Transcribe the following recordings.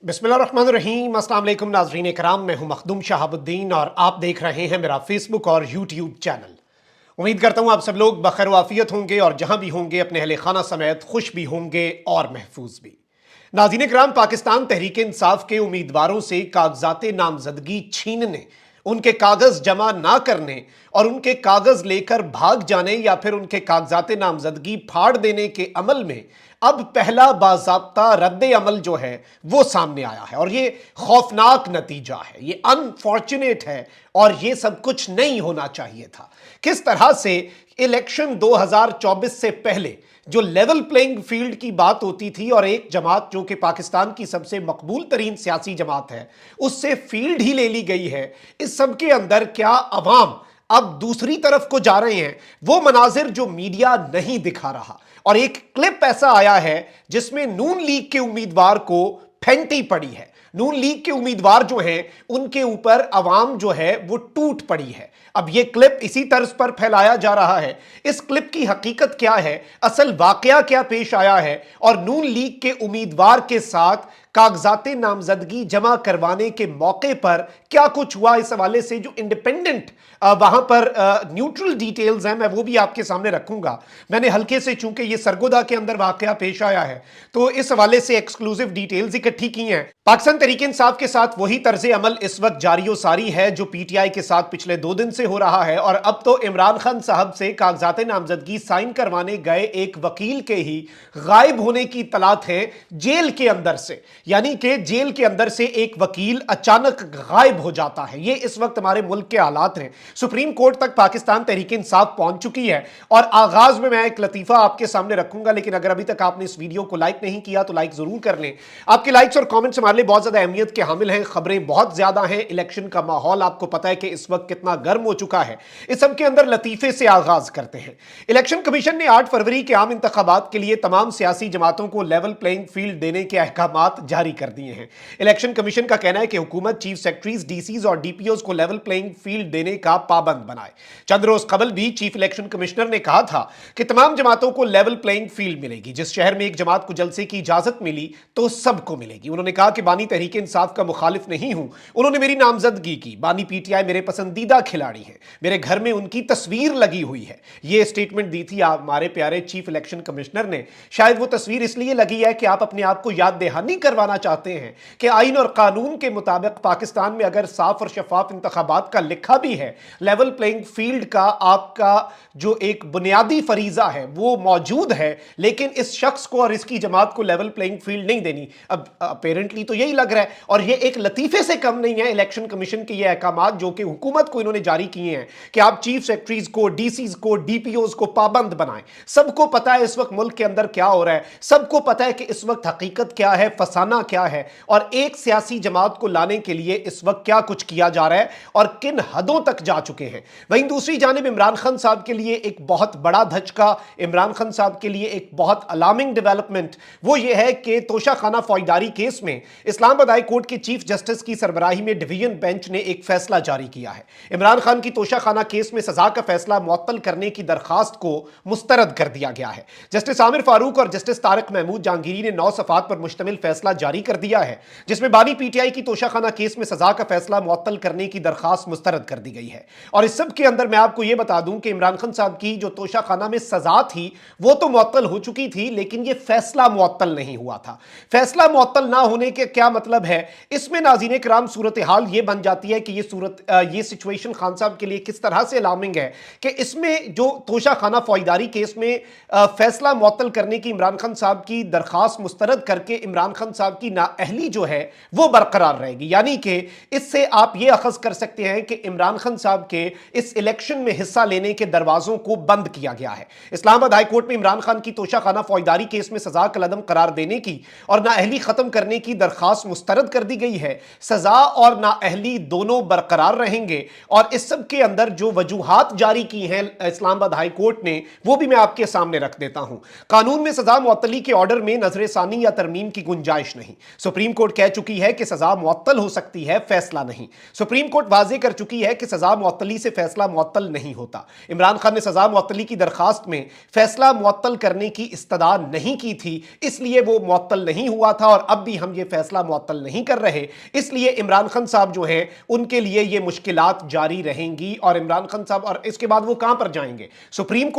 बिस्मिल्लाहिर्रहमानिर्रहीम। अस्सलाम वालेकुम नाज़रीन कराम, मैं हूं मखदूम शहाबुद्दीन और आप देख रहे हैं मेरा फेसबुक और यूट्यूब चैनल। उम्मीद करता हूं आप सब लोग बखैर वाफियत होंगे और जहां भी होंगे अपने अहले खाना समेत खुश भी होंगे और महफूज भी। नाज़रीन कराम, पाकिस्तान तहरीक इंसाफ के उम्मीदवारों से कागजात नामजदगी छीनने, उनके कागज जमा ना करने और उनके कागज लेकर भाग जाने या फिर उनके कागजात नामजदगी फाड़ देने के अमल में अब पहला बाज़ाब्ता रद्द अमल जो है वो सामने आया है और ये खौफनाक नतीजा है, ये अनफॉर्चुनेट है और ये सब कुछ नहीं होना चाहिए था। किस तरह से इलेक्शन 2024 से पहले जो लेवल प्लेइंग फील्ड की बात होती थी और एक जमात जो कि पाकिस्तान की सबसे मकबूल तरीन सियासी जमात है उससे फील्ड ही ले ली गई है, इस सब के अंदर क्या अवाम अब दूसरी तरफ को जा रहे हैं, वो मनाजिर जो मीडिया नहीं दिखा रहा। और एक क्लिप ऐसा आया है जिसमें नून लीग के उम्मीदवार को फेंटी पड़ी है। नून लीग के उम्मीदवार जो हैं उनके ऊपर अवाम जो है वो टूट पड़ी है। अब ये क्लिप इसी तर्ज पर फैलाया जा रहा है। इस क्लिप की हकीकत क्या है, असल वाकया क्या पेश आया है और नून लीग के उम्मीदवार के साथ कागजाते नामजदगी जमा करवाने के मौके पर क्या कुछ हुआ, इस हवाले से जो इंडिपेंडेंट वहां पर न्यूट्रल डिटेल्स हैं मैं वो भी आपके सामने रखूंगा। मैंने हल्के से, चूंकि ये सरगोदा के अंदर वाकया पेश आया है तो इस हवाले से एक्सक्लूसिव डिटेल्स इकट्ठी की हैं। पाकिस्तान तहरीक इंसाफ के साथ वही तर्ज अमल इस वक्त जारी व सारी है जो पीटीआई के साथ पिछले 2 दिन से हो रहा है और अब तो इमरान खान साहब से कागजात नामजदगी साइन करवाने गए एक वकील के ही गायब होने की इत्तलात है जेल के अंदर से। यानी कि जेल के अंदर से एक वकील अचानक गायब हो जाता है। ये इस वक्त हमारे मुल्क के हालात हैं। सुप्रीम कोर्ट तक पाकिस्तान तहरीक इंसाफ पहुंच चुकी है और आगाज में मैं एक लतीफा आपके सामने रखूंगा, लेकिन अगर अभी तक आपने इस वीडियो को लाइक नहीं किया तो लाइक जरूर कर लें। आपके लाइक्स और कमेंट्स हमारे लिए बहुत ज्यादा अहमियत के हामिल हैं। खबरें बहुत ज्यादा हैं, इलेक्शन का माहौल आपको पता है कि इस वक्त कितना गर्म हो चुका है। इस सब के अंदर लतीफे से आगाज करते हैं। इलेक्शन कमीशन ने 8 फरवरी के आम इंतखाबात के लिए तमाम सियासी जमातों को लेवल प्लेइंग फील्ड देने के अहकामात जारी कर दिए हैं। इलेक्शन कमीशन का कहना है कि हुकूमत चीफ सेक्रेटरीज, डीसीज और डीपीओज को लेवल प्लेइंग फील्ड देने का पाबंद बनाए। चंद रोज कबल भी चीफ इलेक्शन कमिश्नर ने कहा था कि तमाम जमातों को लेवल प्लेइंग फील्ड मिलेगी। जिस शहर में एक जमात को जलसे की इजाजत मिली तो सबको मिलेगी। उन्होंने कहा कि बानी तहरीक इंसाफ का मुखालिफ नहीं हूं, उन्होंने मेरी नामजदगी की। बानी पीटीआई मेरे पसंदीदा खिलाड़ी हैं, मेरे घर में उनकी तस्वीर लगी हुई है। यह स्टेटमेंट दी थी हमारे प्यारे चीफ इलेक्शन कमिश्नर ने। शायद वो तस्वीर इसलिए लगी है कि आप अपने आप को याद दहानी करवाना चाहते हैं कि आइन और कानून के मुताबिक पाकिस्तान में अगर साफ और शफाफ इंतखाबात का लिखा भी है, लेवल प्लेइंग फील्ड का आपका जो एक बुनियादी फरीजा है वो मौजूद है, लेकिन इस शख्स को और इसकी जमात को लेवल प्लेइंग फील्ड नहीं देनी। अब अपेरेंटली तो यही लग रहा है और ये एक लतीफे से कम नहीं है इलेक्शन कमीशन के ये अहकामात जो कि हुकूमत को इन्होंने जारी किए हैं कि आप चीफ सेक्रेटरीज को, डीसीज को, डीपीओज को पाबंद बनाएं। सबको पता है इस वक्त मुल्क के अंदर क्या हो रहा है, सबको पता है कि इस वक्त हकीकत क्या है, फसाना क्या है और एक सियासी जमात को लाने के लिए इस वक्त क्या कुछ किया जा रहा है और किन हदों तक जा चुके हैं। वहीं दूसरी जानिब इमरान खान साहब के लिए एक बहुत बड़ा धचका, इमरान खान साहब के लिए एक बहुत अलार्मिंग डेवलपमेंट वो ये है कि तोशा खाना फौजदारी केस में इस्लामाबाद हाई कोर्ट के चीफ जस्टिस की सरबराही में डिवीजन बेंच ने एक फैसला जारी किया है। इमरान खान की तोशा खाना केस में सजा का फैसला मुअत्तल करने की दरखास्त को मुस्तरद कर दिया गया है। जस्टिस आमिर फारूक और जस्टिस तारिक महमूद जहांगीरी ने 9 सफ़ात पर मुश्तमिल फैसला जारी कर दिया है जिसमें बानी पीटीआई की तोशा खाना केस में सजा का फैसला मुअत्तल करने की दरखास्त मुस्तरद कर दी गई है। और इस सब के अंदर मैं आपको यह बता दूं कि इमरान खान साहब की जो तोशा खाना में सजा थी वो तो मुअत्तल हो चुकी थी, लेकिन यह फैसला मुअत्तल नहीं हुआ था। फैसला मुअत्तल ना होने के क्या मतलब है, इसमें नाज़रीन कराम सूरत हाल ये बन जाती है कि ये सिचुएशन खान साहब के लिए किस तरह से अलार्मिंग है कि इसमें जो तोशा खाना फौजदारी केस में फैसला मुअत्तल करने की इमरान खान साहब की दरखास्त मुस्तरद करके इमरान खान साहब की नाअहली जो है वो बरकरार रहेगी। यानी कि इससे आप ये अखज़ कर सकते हैं कि इमरान खान साहब के इस इलेक्शन में हिस्सा लेने के दरवाजों को बंद किया गया है। इस्लामाबाद हाई कोर्ट में इमरान खान की तोशा खाना फौजदारी केस में सजा कलअदम करार देने की और नाअहली खत्म करने की दरखास्त मुस्तरद कर दी गई है। सजा और नाअहली दोनों बरकरार रहेंगे और इस सब के अंदर जो वजूहात जारी की हैं इस्लामाबाद हाई कोर्ट ने वो भी मैं आपके सामने रख देता हूं। कानून में सजा मुअत्तली के ऑर्डर में नजर सानी या तरमीम की गुंजाइश नहीं। सुप्रीम कोर्ट कह चुकी है कि सजा मुअत्तल हो सकती है, फैसला नहीं। सुप्रीम कोर्ट वाजे कर चुकी है कि सजा मुअत्तली से फैसला मुअत्तल नहीं होता। इमरान खान ने सजा मुअत्तली की दरखास्त में फैसला मुअत्तल करने की इस्तदा नहीं की थी, इसलिए वो मुअत्तल नहीं हुआ था और अब भी हम ये फैसला फैसला मुअत्तल नहीं कर रहे, इसलिए इमरान खान साहब जो हैं उनके लिए ये मुश्किलात जारी रहेंगी। और इमरान खान साहब और इसके बाद वो कहां पर जाएंगे? सुप्रीम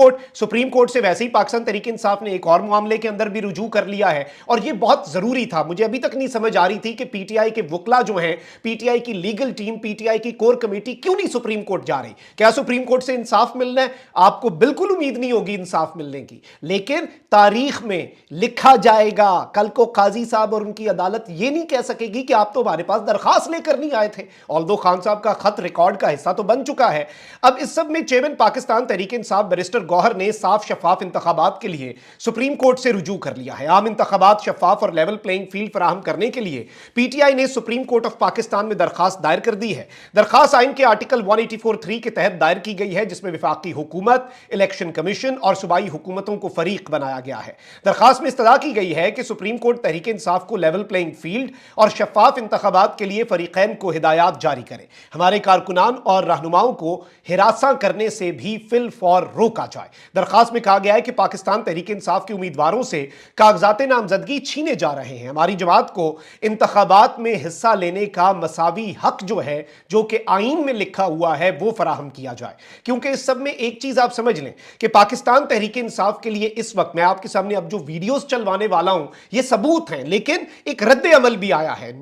कोर्ट से वैसे ही पाकिस्तान तहरीक इंसाफ ने एक और मामले के अंदर भी रुजू कर लिया है, और ये बहुत जरूरी था। मुझे अभी तक नहीं समझ आ रही थी कि पीटीआई के वकला जो हैं, पीटीआई की लीगल टीम, पीटीआई की कोर कमेटी क्यों नहीं सुप्रीम कोर्ट जा रही। क्या सुप्रीम कोर्ट से इंसाफ मिलना है? आपको बिल्कुल उम्मीद नहीं होगी इंसाफ मिलने की, लेकिन तारीख में लिखा जाएगा। कल को काजी साहब और उनकी अदालत ये नहीं कह सकेगी कि आप तो हमारे पास दरखास्त लेकर नहीं आए थे, ऑल्दो खान साहब का खत रिकॉर्ड का हिस्सा तो बन चुका है। अब इस सब में चेयरमैन पाकिस्तान तहरीक इंसाफ बैरिस्टर गौहर ने साफ शफाफ इंतखाबात के लिए सुप्रीम कोर्ट से रुजू कर लिया है। आम इंतखाबात, शफाफ और लेवल प्लेइंग फील्ड फराहम करने के लिए पीटीआई ने सुप्रीम कोर्ट ऑफ पाकिस्तान में दरखास्त दायर कर दी है। दरखास्त आइन के आर्टिकल 184(3) के तहत दायर की गई है, जिसमें विफाकी हुकूमत, इलेक्शन कमीशन और सूबाई हुकूमतों को फरीक बनाया गया है। दरखास्त में इस्तदा की गई है कि सुप्रीम कोर्ट तहरीक इंसाफ को लेवल प्लेइंग फील्ड और शफाफ इंतखाबात के लिए फरीकैन को हिदायत जारी करे। हमारे कारकुनान और रहनुमाओं को हिरासा करने से भी फिल फौर रोका जाए। दरखास्त में कहा गया है कि पाकिस्तान तहरीक इंसाफ के उम्मीदवारों से कागजात नामजदगी छीने जा रहे हैं। हमारी जमात को इंतखाबात में हिस्सा लेने का मसावी हक जो है, जो कि आइन में लिखा हुआ है, वो फराहम किया जाए। क्योंकि इस सब में एक चीज आप समझ लें कि पाकिस्तान तहरीक इंसाफ के लिए इस वक्त मैं आपके सामने अब जो वीडियोस चलवाने वाला हूं ये सबूत हैं, लेकिन एक रद्द अमल भी आया है।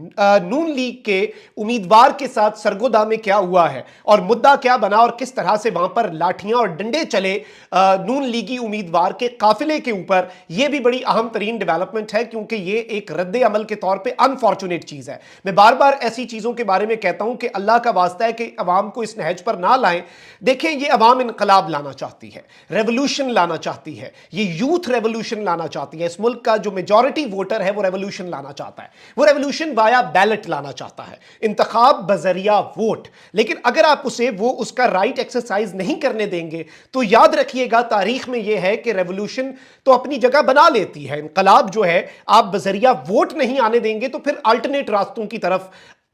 नून लीग के उम्मीदवार के साथ सरगोदा में क्या हुआ है और मुद्दा क्या बना और किस तरह से वहां पर लाठियां और डंडे चले नून लीगी उम्मीदवार के काफिले के ऊपर, यह भी बड़ी अहम तरीन डेवलपमेंट है, क्योंकि यह एक रद्द अमल के तौर पर अनफॉर्चुनेट चीज है। मैं बार बार ऐसी चीजों के बारे में कहता हूं कि अल्लाह का वास्ता है कि अवाम को इस नहज पर ना लाएं। देखें, ये अवाम इनकलाब लाना चाहती है, रेवोल्यूशन लाना चाहती है, ये यूथ रेवोल्यूशन लाना चाहती है। इस मुल्क का जो मेजॉरिटी वोटर है वो रेवोल्यूशन लाना चाहता है, वो रेवोल्यूशन वाया बैलेट लाना चाहता है, इंतखाब बजरिया वोट। लेकिन अगर आप उसे वो उसका राइट एक्सरसाइज नहीं करने देंगे तो याद रखिएगा तारीख में यह है कि रेवोल्यूशन तो अपनी जगह बना लेती है, इनकलाब जो है आप बजरिया वोट नहीं आने देंगे तो फिर अल्टरनेट रास्तों की तरफ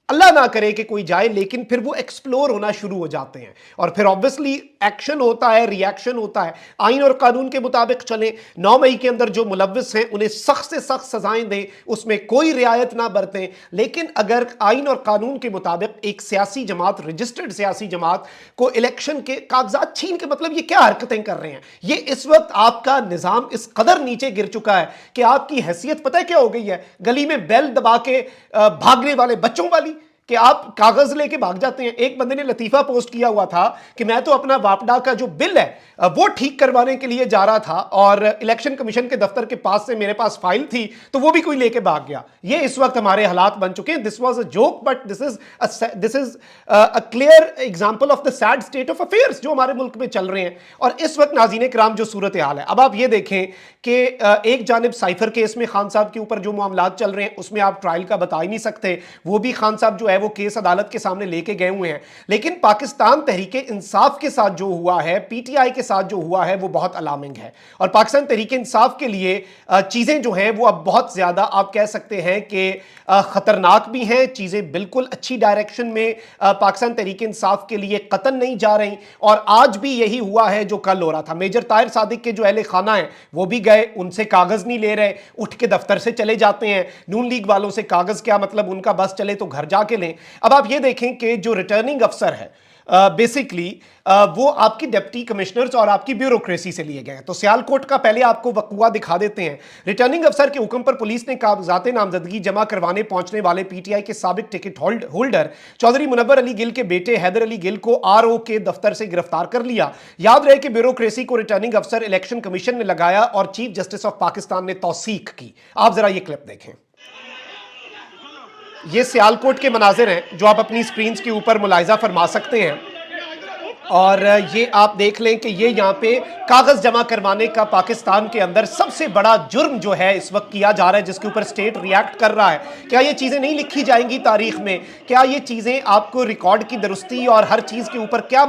अल्लाह ना करे कि कोई जाए, लेकिन फिर वो एक्सप्लोर होना शुरू हो जाते हैं और फिर ऑब्वियसली एक्शन होता है, रिएक्शन होता है। आइन और कानून के मुताबिक चलें, 9 मई के अंदर जो मुलव्विस हैं उन्हें सख्त से सख्त सजाएं दें, उसमें कोई रियायत ना बरतें। लेकिन अगर आइन और कानून के मुताबिक एक सियासी जमात, रजिस्टर्ड सियासी जमात को इलेक्शन के कागजात छीन के, मतलब ये क्या हरकतें कर रहे हैं? ये इस वक्त आपका निज़ाम इस कदर नीचे गिर चुका है कि आपकी हैसियत पता है क्या हो गई है? गली में बेल दबा के भागने वाले बच्चों वाली, कि आप कागज लेके भाग जाते हैं। एक बंदे ने लतीफा पोस्ट किया हुआ था कि मैं तो अपना वापडा का जो बिल है वो ठीक करवाने के लिए जा रहा था और इलेक्शन कमीशन के दफ्तर के पास से मेरे पास फाइल थी तो वो भी कोई लेके भाग गया। ये इस वक्त हमारे हालात बन चुके हैं। This was a joke but this is a clear example of the sad state of affairs जो हमारे मुल्क में चल रहे हैं। और इस वक्त नाज़रीन किराम जो सूरत हाल है, अब आप ये देखें कि एक जानिब साइफर केस में खान साहब के ऊपर जो मामलात चल रहे हैं उसमें आप ट्रायल का बता ही नहीं सकते, वो भी खान साहब जो है वो केस अदालत के सामने लेके गए हुए हैं। लेकिन पाकिस्तान तहरीक इंसाफ के साथ जो हुआ है, पीटीआई के साथ जो हुआ है, वो बहुत अलार्मिंग है। और पाकिस्तान तहरीक इंसाफ के लिए चीजें जो हैं वो अब बहुत ज्यादा आप कह सकते हैं कि खतरनाक भी हैं। चीजें बिल्कुल अच्छी डायरेक्शन में पाकिस्तान तहरीक इंसाफ के लिए कतन नहीं जा रही। और आज भी यही हुआ है जो कल हो रहा था। मेजर ताहिर सादिक के जो अहले खाना है वो भी गए, उनसे कागज नहीं ले रहे, उठ के दफ्तर से चले जाते हैं। नून लीग वालों से कागज क्या मतलब, उनका बस चले तो घर जाके लें। अब आप ये देखें कि जो रिटर्निंग अफसर है बेसिकली वो आपकी डिप्टी कमिश्नर्स और आपकी ब्यूरोक्रेसी से लिए गए हैं। तो सियालकोट का पहले आपको वकूआ दिखा देते हैं। रिटर्निंग अफसर के हुक्म पर पुलिस ने कागजात नामजदगी जमा करवाने पहुंचने वाले पीटीआई के साबिक टिकट होल्डर चौधरी मुनव्वर अली गिल के बेटे हैदर अली गिल को आरओ के दफ्तर से गिरफ्तार कर लिया। याद रहे कि ब्यूरोक्रेसी को रिटर्निंग अफसर इलेक्शन कमीशन ने लगाया और चीफ जस्टिस ऑफ पाकिस्तान ने तौसीक की। आप जरा ये क्लिप देखें। ये सियालकोट के मनाजिर हैं जो आप अपनी स्क्रीन के ऊपर मुलाहिजा फरमा सकते हैं। और ये आप देख लें कि ये यहाँ पे कागज जमा करवाने का पाकिस्तान के अंदर सबसे बड़ा जुर्म जो है इस वक्त किया जा रहा है, जिसके ऊपर स्टेट रिएक्ट कर रहा है। क्या ये चीज़ें नहीं लिखी जाएंगी तारीख में? क्या ये चीज़ें आपको रिकॉर्ड की दुरुस्ती और हर चीज़ के ऊपर क्या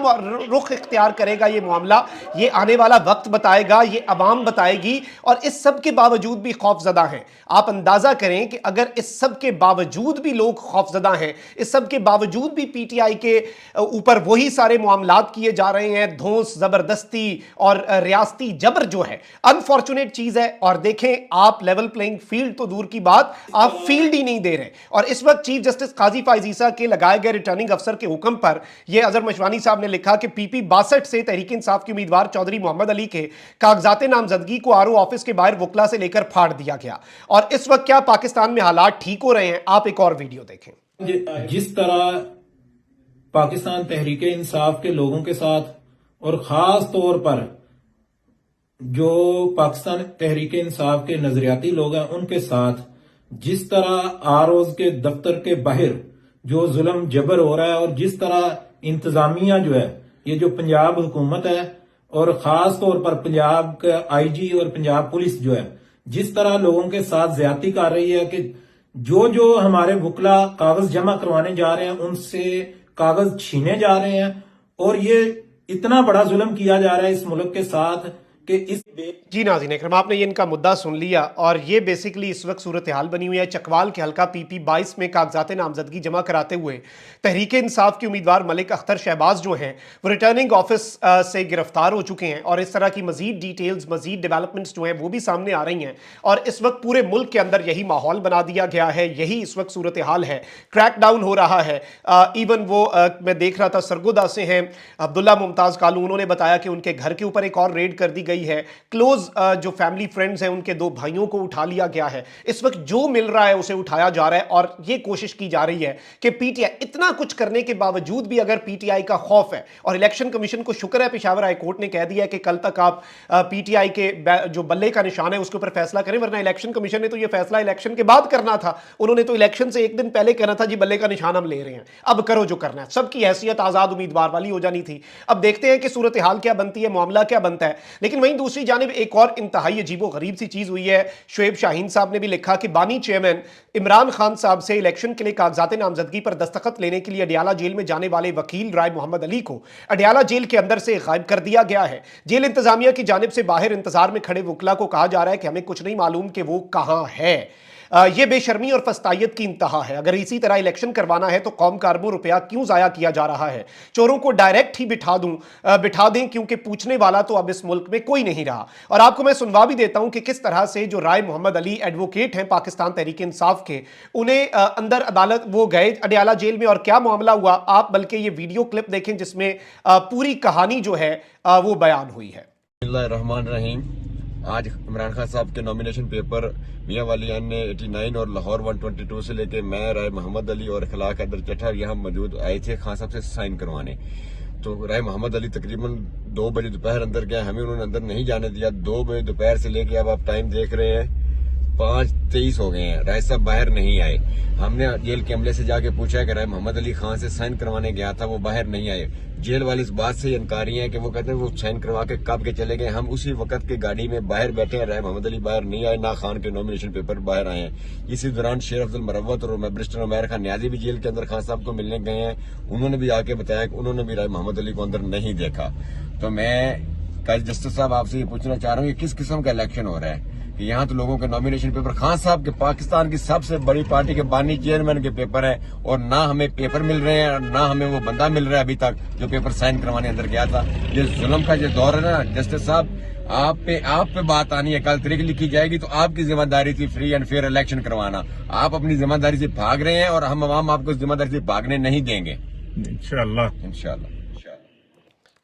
रुख इख्तियार करेगा ये मामला? ये आने वाला वक्त बताएगा, ये अवाम बताएगी। और इस सब के बावजूद भी खौफजदा हैं। आप अंदाज़ा करें कि अगर इस सब के बावजूद भी लोग खौफजदा हैं, इस सब के बावजूद भी पीटीआई के ऊपर वही सारे मामलात मामलात किए जा रहे हैं, धौंस, जबरदस्ती और रियासती जबर जो है अनफॉर्चुनेट चीज है। और देखें, आप लेवल प्लेइंग फील्ड तो दूर की बात, आप फील्ड ही नहीं दे रहे। और इस वक्त चीफ जस्टिस काजी फायज ईसा के लगाए गए रिटर्निंग अफसर के हुक्म पर यह अजहर मशवानी साहब ने लिखा कि पीपी 62 से तहरीक इंसाफ के उम्मीदवार चौधरी मोहम्मद अली के कागजात नामजदगी को आरओ ऑफिस के बाहर वकला से लेकर फाड़ दिया गया। और इस वक्त क्या पाकिस्तान में हालात ठीक हो रहे हैं? आप एक और वीडियो देखें। जिस तरह पाकिस्तान तहरीक इंसाफ के लोगों के साथ और खास तौर पर जो पाकिस्तान तहरीक इंसाफ के नजरियाती लोग हैं उनके साथ जिस तरह आरओज के दफ्तर के बाहर जो जुल्म जबर हो रहा है और जिस तरह इंतजामिया जो है, ये जो पंजाब हुकूमत है और खास तौर पर पंजाब का आईजी और पंजाब पुलिस जो है जिस तरह लोगों के साथ ज्यादती कर रही है कि जो जो हमारे वकला कागज जमा करवाने जा रहे हैं उनसे कागज छीने जा रहे हैं। और ये इतना बड़ा जुल्म किया जा रहा है इस मुल्क के साथ कि इस जी नाज़रीन इकराम, आपने ये इनका मुद्दा सुन लिया। और ये बेसिकली इस वक्त सूरत हाल बनी हुई है। चकवाल के हल्का पीपी 22 में कागजात नामजदगी जमा कराते हुए तहरीक इंसाफ के उम्मीदवार मलिक अख्तर शहबाज जो हैं वो रिटर्निंग ऑफिस से गिरफ्तार हो चुके हैं। और इस तरह की मजीद डिटेल्स, मजीद डेवलपमेंट्स जो हैं वो भी सामने आ रही हैं। और इस वक्त पूरे मुल्क के अंदर यही माहौल बना दिया गया है, यही इस वक्त सूरत हाल है। क्रैक डाउन हो रहा है। इवन वो मैं देख रहा था सरगोदा से हैं अब्दुल्ला मुमताज़ कालू, उन्होंने बताया कि उनके घर के ऊपर एक और रेड कर दी गई है। क्लोज जो फैमिली फ्रेंड्स हैं उनके 2 भाइयों को उठा लिया गया है। इस वक्त जो मिल रहा है उसे उठाया जा रहा है। और यह कोशिश की जा रही है कि पीटीआई इतना कुछ करने के बावजूद भी अगर पीटीआई का खौफ है, और इलेक्शन कमीशन को शुक्र है पेशावर हाई कोर्ट ने कह दिया है कि कल तक आप पीटीआई के जो बल्ले का निशान है उसके ऊपर फैसला करें, वरना इलेक्शन कमीशन ने तो यह फैसला इलेक्शन के बाद करना था। उन्होंने तो इलेक्शन से एक दिन पहले कहना था जी बल्ले का निशान हम ले रहे हैं, अब करो जो करना है। सबकी हैसियत आजाद उम्मीदवार वाली हो जानी थी। अब देखते हैं कि सूरत हाल क्या बनती है, मामला क्या बनता है। लेकिन वहीं दूसरी जानिब एक और इंतहाई अजीबो गरीब सी चीज हुई है। शुएब शाहीन साहब ने भी लिखा कि बानी चेयरमैन इमरान खान साहब से इलेक्शन के लिए कागजात नामजदगी पर दस्तखत लेने के लिए अडियाला जेल में जाने वाले वकील राय मोहम्मद अली को अडियाला जेल के अंदर से गायब कर दिया गया है। जेल इंतजामिया की जानिब से बाहर इंतजार में खड़े वकला को कहा जा रहा है कि हमें कुछ नहीं मालूम कि वो कहां है। यह बेशर्मी और फस्तायत की इंतहा है। अगर इसी तरह इलेक्शन करवाना है तो कौम का अरबों रुपया क्यों जाया किया जा रहा है? चोरों को डायरेक्ट ही बिठा दें, क्योंकि पूछने वाला तो अब इस मुल्क में कोई नहीं रहा। और आपको मैं सुनवा भी देता हूं कि किस तरह से जो राय मोहम्मद अली एडवोकेट हैं पाकिस्तान तहरीक इंसाफ के, उन्हें अंदर अदालत वो गए अडियाला जेल में और क्या मामला हुआ। आप बल्कि ये वीडियो क्लिप देखें जिसमें पूरी कहानी जो है वो बयान हुई है। बिस्मिल्लाहिर्रहमानिर्रहीम। आज इमरान खान साहब के नॉमिनेशन पेपर मियां वालियान ने 89 और लाहौर 122 से लेके मैं, राय मोहम्मद अली और इखलाक हैदर चट्टा यहाँ मौजूद आए थे खान साहब से साइन करवाने। तो राय मोहम्मद अली तकरीबन 2 बजे दोपहर अंदर गया, हमें उन्होंने अंदर नहीं जाने दिया। 2 बजे दोपहर से लेके अब आप टाइम देख रहे हैं 5:23 हो गए हैं, राय साहब बाहर नहीं आए। हमने जेल के अमले से जाके पूछा कि राय मोहम्मद अली खान से साइन करवाने गया था, वो बाहर नहीं आए। जेल वाले इस बात से इनकारी हैं कि वो कहते हैं वो साइन करवा के कब के चले गए। हम उसी वक्त की गाड़ी में बाहर बैठे हैं, राय मोहम्मद अली बाहर नहीं आए, ना खान के नॉमिनेशन पेपर बाहर आए हैं। इसी दौरान शेर अफजल मरवत और बैरिस्टर उमैर खान न्याजी भी जेल के अंदर खान साहब को मिलने गए हैं। उन्होंने भी आके बताया कि उन्होंने भी राय मोहम्मद अली को अंदर नहीं देखा। तो मैं जस्टिस साहब आपसे ये पूछना चाह रहा हूँ कि किस किस्म का इलेक्शन हो रहा है कि यहाँ तो लोगों के नॉमिनेशन पेपर खान साहब के पाकिस्तान की सबसे बड़ी पार्टी के बानी चेयरमैन के पेपर है, और ना हमें पेपर मिल रहे हैं, ना हमें वो बंदा मिल रहा है अभी तक जो पेपर साइन करवाने अंदर गया था। ये जुल्म का जो दौर है ना जस्टिस साहब, आप पे बात आनी है। कल तारीख लिखी जाएगी तो आपकी जिम्मेदारी थी फ्री एंड फेयर इलेक्शन करवाना। आप अपनी जिम्मेदारी से भाग रहे हैं और हम आवाम आपको जिम्मेदारी से भागने नहीं देंगे इंशाल्लाह।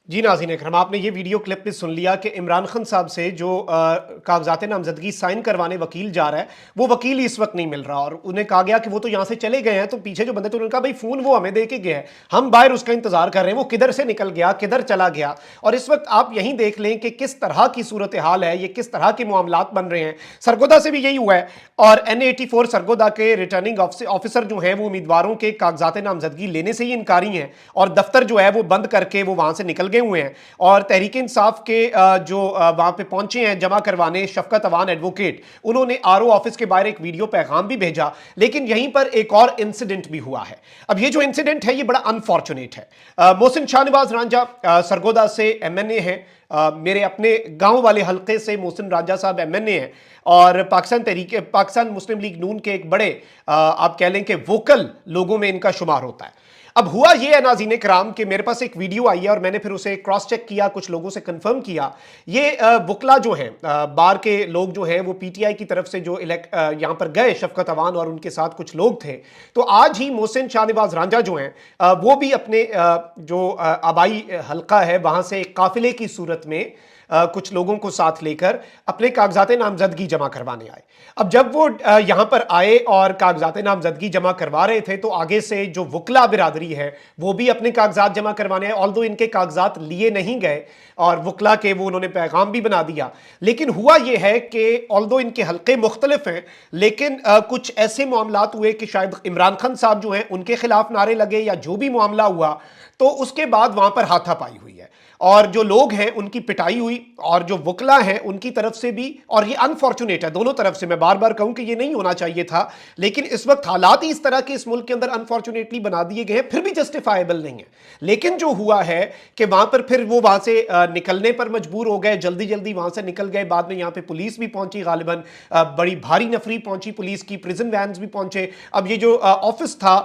जी नाज़रीन इकराम, आपने ये वीडियो क्लिप में सुन लिया कि इमरान खान साहब से जो कागजात नामजदगी साइन करवाने वकील जा रहा है, वो वकील ही इस वक्त नहीं मिल रहा। और उन्हें कहा गया कि वो तो यहाँ से चले गए हैं। तो पीछे जो बंदे थे उन्होंने कहा भाई फ़ोन वो हमें दे के गया है, हम बाहर उसका इंतजार कर रहे हैं, वो किधर से निकल गया, किधर चला गया। और इस वक्त आप यहीं देख लें कि किस तरह की सूरत हाल है, ये किस तरह के मामलात बन रहे हैं। सरगोदा से भी यही हुआ है। और NA84 सरगोदा के रिटर्निंग ऑफिसर जो हैं वो उम्मीदवारों के कागजात नामजदगी लेने से ही इनकारी हैं, और दफ्तर जो है वो बंद करके वो वहाँ से निकल गए हुए हैं। और तहरीक इंसाफ के जो वहां पे पहुंचे हैं जमा करवाने, शफकत अवान एडवोकेट, उन्होंने आरओ ऑफिस के बाहर एक वीडियो पैगाम भी भेजा। लेकिन यहीं पर एक और इंसिडेंट भी हुआ है। अब ये जो इंसिडेंट है ये बड़ा अनफॉर्चुनेट है। मोहसिन शाहनवाज रांझा सरगोदा से MNA हैं। मेरे अपने गांव वाले हलके से मोहसिन रांझा साहब MNA हैं और पाकिस्तान मुस्लिम लीग नून के एक बड़े आप कह लें कि वोकल लोगों में इनका शुमार होता है। اب ہوا یہ ہے ناظرین کرام کہ میرے پاس ایک ویڈیو آئی ہے اور میں نے پھر اسے کراس چیک کیا, کچھ لوگوں سے کنفرم کیا. یہ وکلا جو ہیں, بار کے لوگ جو ہیں, وہ پی ٹی آئی کی طرف سے جو یہاں پر گئے, شفقت اوان اور ان کے ساتھ کچھ لوگ تھے, تو آج ہی محسن شاہ نواز رانجھا جو ہیں وہ بھی اپنے جو آبائی حلقہ ہے وہاں سے ایک قافلے کی صورت میں کچھ لوگوں کو ساتھ لے کر اپنے کاغذات نامزدگی جمع کروانے آئے. اب جب وہ یہاں پر آئے اور کاغذات نامزدگی جمع کروا رہے تھے تو آگے سے جو وکلا برادری ہے وہ بھی اپنے کاغذات جمع کروانے آئے, آلدو ان کے کاغذات لیے نہیں گئے اور وکلا کے وہ انہوں نے پیغام بھی بنا دیا. لیکن ہوا یہ ہے کہ آلدو ان کے حلقے مختلف ہیں, لیکن کچھ ایسے معاملات ہوئے کہ شاید عمران خان صاحب جو ہیں ان کے خلاف نعرے لگے یا جو بھی معاملہ ہوا, تو اس کے بعد وہاں پر ہاتھا پائی ہوئی ہے اور جو لوگ ہیں ان کی پٹائی ہوئی, اور جو وکلا ہیں ان کی طرف سے بھی. اور یہ انفارچونیٹ ہے دونوں طرف سے, میں بار بار کہوں کہ یہ نہیں ہونا چاہیے تھا, لیکن اس وقت حالات ہی اس طرح کے اس ملک کے اندر انفارچونیٹلی بنا دیے گئے ہیں, پھر بھی جسٹیفائیبل نہیں ہے. لیکن جو ہوا ہے کہ وہاں پر پھر وہ وہاں سے نکلنے پر مجبور ہو گئے, جلدی جلدی وہاں سے نکل گئے. بعد میں یہاں پہ پولیس بھی پہنچی, غالباً بڑی بھاری نفری پہنچی پولیس کی, پریزن وینز بھی پہنچے. اب یہ جو آفس تھا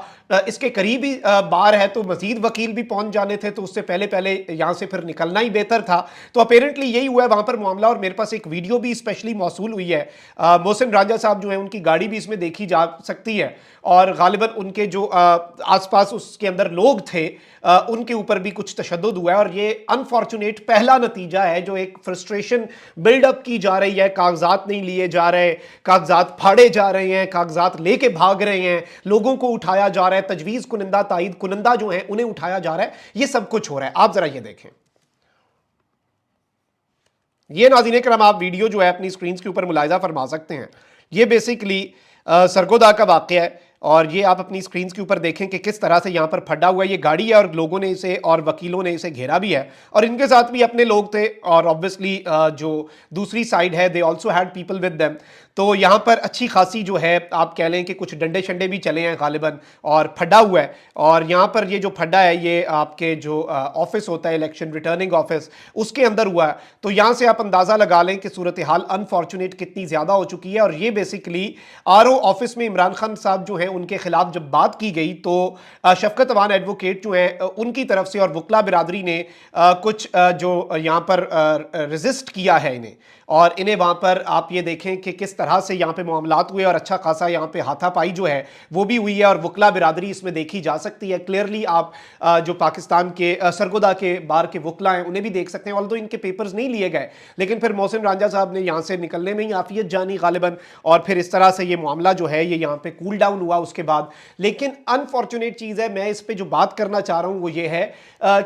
اس کے قریب ہی بار ہے تو مزید وکیل بھی پہنچ جانے تھے, تو اس سے پہلے یہاں سے پھر نکلنا ہی بہتر تھا. تو اپیرنٹلی یہی ہوا ہے وہاں پر معاملہ, اور میرے پاس ایک ویڈیو بھی اسپیشلی موصول ہوئی ہے. محسن رانجھا صاحب جو ہیں ان کی گاڑی بھی اس میں دیکھی جا سکتی ہے, اور غالباً ان کے جو آس پاس اس کے اندر لوگ تھے ان کے اوپر بھی کچھ تشدد ہوا ہے. اور یہ انفارچونیٹ پہلا نتیجہ ہے جو ایک فرسٹریشن بلڈ اپ کی جا رہی ہے. کاغذات نہیں لیے جا رہے, کاغذات پھاڑے جا رہے ہیں, کاغذات لے کے بھاگ رہے ہیں, لوگوں کو اٹھایا جا رہا ہے, تجویز کنندہ تائید کنندہ جو ہیں انہیں اٹھایا جا رہا ہے. یہ سب کچھ ہو رہا ہے. آپ ذرا یہ دیکھیں, یہ ناظرین کرام آپ ویڈیو جو ہے اپنی سکرینز کے اوپر ملاحظہ فرما سکتے ہیں. یہ بیسیکلی سرگودا کا واقعہ ہے, اور یہ آپ اپنی سکرینز کے اوپر دیکھیں کہ کس طرح سے یہاں پر پھڈا ہوا ہے. یہ گاڑی ہے اور لوگوں نے اسے اور وکیلوں نے اسے گھیرا بھی ہے, اور ان کے ساتھ بھی اپنے لوگ تھے, اور obviously جو دوسری سائڈ ہے they also had people with them. تو یہاں پر اچھی خاصی جو ہے آپ کہہ لیں کہ کچھ ڈنڈے شنڈے بھی چلے ہیں غالباً, اور پھڈا ہوا ہے. اور یہاں پر یہ جو پھڈا ہے یہ آپ کے جو آفس ہوتا ہے الیکشن ریٹرننگ آفس, اس کے اندر ہوا ہے. تو یہاں سے آپ اندازہ لگا لیں کہ صورتحال انفارچونیٹ کتنی زیادہ ہو چکی ہے. اور یہ بیسیکلی آر او آفس میں عمران خان صاحب جو ہیں ان کے خلاف جب بات کی گئی تو شفقت اوان ایڈوکیٹ جو ہیں ان کی طرف سے اور وکلا برادری نے کچھ جو یہاں پر ریزسٹ کیا ہے اور انہیں وہاں پر آپ یہ دیکھیں کہ کس طرح سے یہاں پہ معاملات ہوئے, اور اچھا خاصا یہاں پہ ہاتھا پائی جو ہے وہ بھی ہوئی ہے, اور وکلا برادری اس میں دیکھی جا سکتی ہے کلیئرلی. آپ جو پاکستان کے سرگودا کے بار کے وکلا ہیں انہیں بھی دیکھ سکتے ہیں, آلدو ان کے پیپرز نہیں لیے گئے, لیکن پھر محسن رانجھا صاحب نے یہاں سے نکلنے میں ہی عافیت جانی غالباً, اور پھر اس طرح سے یہ معاملہ جو ہے یہ یہاں پہ کول ڈاؤن ہوا اس کے بعد. لیکن انفارچونیٹ چیز ہے, میں اس پہ جو بات کرنا چاہ رہا ہوں وہ یہ ہے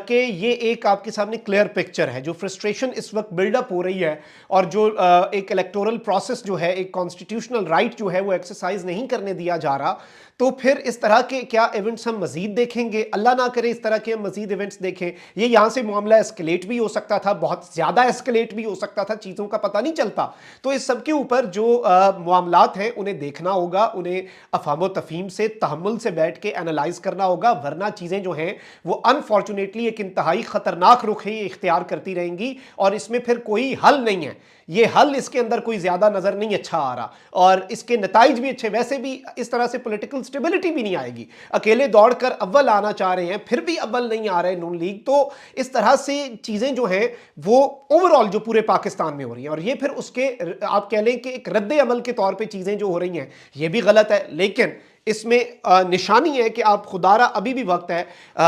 کہ یہ ایک آپ کے سامنے کلیئر پکچر ہے. جو فرسٹریشن اس وقت بلڈ اپ ہو رہی ہے, اور جو ایک الیکٹورل پروسیس جو ہے, ایک کانسٹیٹیوشنل رائٹ جو ہے وہ ایکسرسائز نہیں کرنے دیا جا رہا, تو پھر اس طرح کے کیا ایونٹس ہم مزید دیکھیں گے؟ اللہ نہ کرے اس طرح کے ہم مزید ایونٹس دیکھیں. یہ یہاں سے معاملہ ایسکلیٹ بھی ہو سکتا تھا, بہت زیادہ ایسکلیٹ بھی ہو سکتا تھا, چیزوں کا پتہ نہیں چلتا. تو اس سب کے اوپر جو معاملات ہیں انہیں دیکھنا ہوگا, انہیں افہام و تفہیم سے تحمل سے بیٹھ کے انالائز کرنا ہوگا, ورنہ چیزیں جو ہیں وہ انفارچونیٹلی ایک انتہائی خطرناک رخ ہے اختیار کرتی رہیں گی, اور اس میں پھر کوئی حل نہیں ہے. یہ حل اس کے اندر کوئی زیادہ نظر نہیں اچھا آ رہا, اور اس کے نتائج بھی اچھے, ویسے بھی اس طرح سے پولیٹیکل سٹیبلٹی بھی نہیں آئے گی. اکیلے دوڑ کر اول آنا چاہ رہے ہیں, پھر بھی اول نہیں آ رہے نون لیگ. تو اس طرح سے چیزیں جو ہیں وہ اوورآل جو پورے پاکستان میں ہو رہی ہیں, اور یہ پھر اس کے آپ کہہ لیں کہ ایک رد عمل کے طور پہ چیزیں جو ہو رہی ہیں یہ بھی غلط ہے. لیکن اس میں نشانی ہے کہ آپ خدارہ ابھی بھی وقت ہے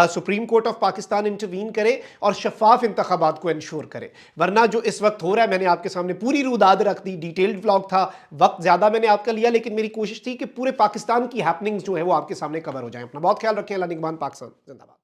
supreme court of Pakistan intervene کرے اور شفاف انتخابات کو انشور کرے, ورنہ جو اس وقت ہو رہا ہے, میں نے آپ کے سامنے پوری روداد رکھ دی, ڈیٹیلڈ ولاگ تھا, وقت زیادہ میں نے آپ کا لیا, لیکن میری کوشش تھی کہ پورے پاکستان کی ہیپننگز جو ہیں وہ آپ کے سامنے کور ہو جائیں. اپنا بہت خیال رکھیں. اللہ نگہبان. پاکستان زندہ باد.